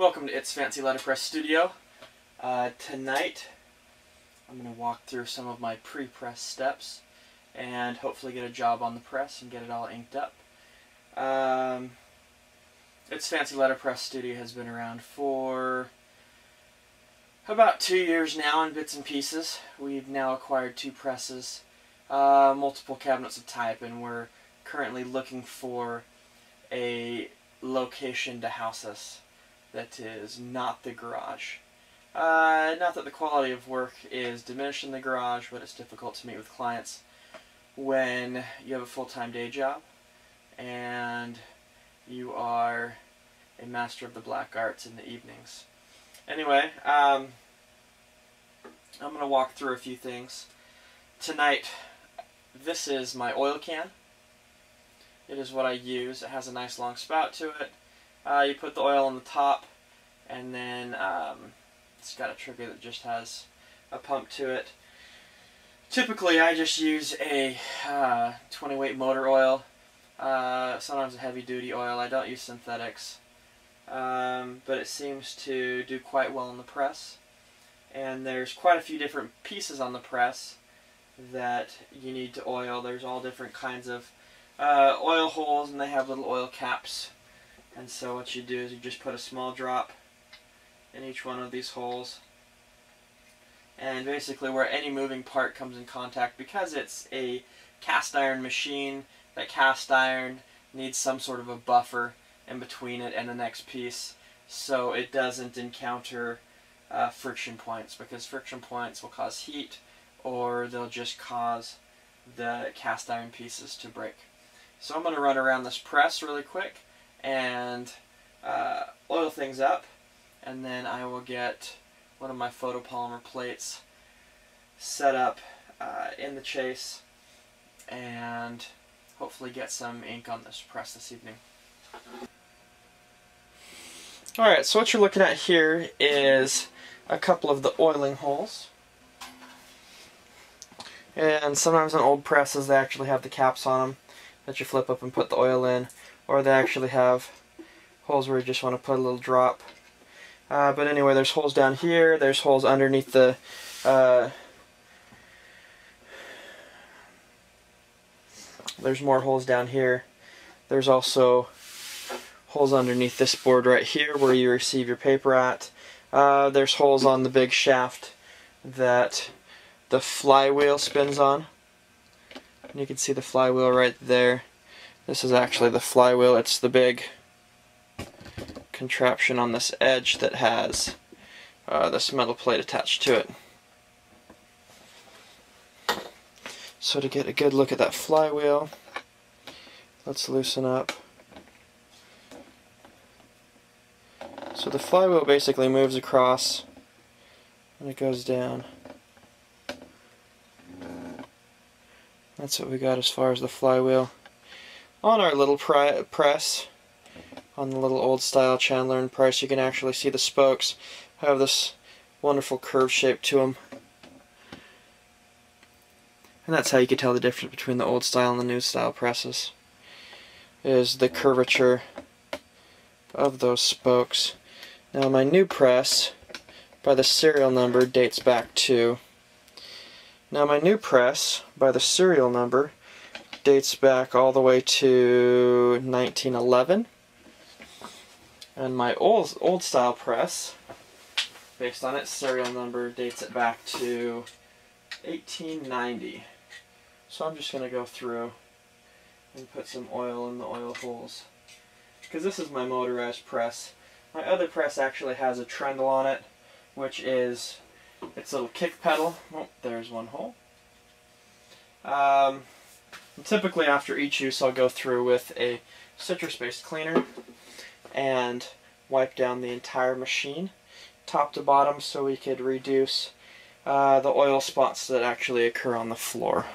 Welcome to It's Fancy Letterpress Studio. Tonight I'm going to walk through some of my pre-press steps and hopefully get a job on the press and get it all inked up. It's Fancy Letterpress Studio has been around for about 2 years now in bits and pieces. We've now acquired 2 presses, multiple cabinets of type, and we're currently looking for a location to house us that is not the garage. Not that the quality of work is diminished in the garage, but it's difficult to meet with clients when you have a full-time day job and you are a master of the black arts in the evenings. Anyway, I'm going to walk through a few things. Tonight, this is my oil can. It is what I use. It has a nice long spout to it. You put the oil on the top, and then it's got a trigger that just has a pump to it. Typically I just use a 20 weight motor oil, sometimes a heavy duty oil. I don't use synthetics, but it seems to do quite well in the press. And there's quite a few different pieces on the press that you need to oil. There's all different kinds of oil holes, and they have little oil caps. And so what you do is you just put a small drop in each one of these holes, and basically where any moving part comes in contact, because it's a cast iron machine, that cast iron needs some sort of a buffer in between it and the next piece, so it doesn't encounter friction points, because friction points will cause heat, or they'll just cause the cast iron pieces to break. So I'm going to run around this press really quick and oil things up, and then I will get one of my photopolymer plates set up in the chase and hopefully get some ink on this press this evening. Alright, so what you're looking at here is a couple of the oiling holes. And sometimes on old presses they actually have the caps on them that you flip up and put the oil in, or they actually have holes where you just want to put a little drop. But anyway, there's holes down here, there's holes underneath the there's more holes down here. There's also holes underneath this board right here where you receive your paper at. There's holes on the big shaft that the flywheel spins on. And you can see the flywheel right there. This is actually the flywheel. It's the big contraption on this edge that has this metal plate attached to it. So to get a good look at that flywheel, let's loosen up. So the flywheel basically moves across and it goes down. That's what we got as far as the flywheel. On our little press, on the little old style Chandler and Price, you can actually see the spokes have this wonderful curve shape to them. And that's how you can tell the difference between the old style and the new style presses, is the curvature of those spokes. Now my new press, by the serial number, dates back to... Now my new press, by the serial number, dates back all the way to 1911. And my old style press, based on its serial number, dates it back to 1890. So I'm just going to go through and put some oil in the oil holes, because this is my motorized press. My other press actually has a trundle on it, which is its little kick pedal. Oh, there's one hole. Typically after each use I'll go through with a citrus-based cleaner and wipe down the entire machine, top to bottom, so we could reduce the oil spots that actually occur on the floor.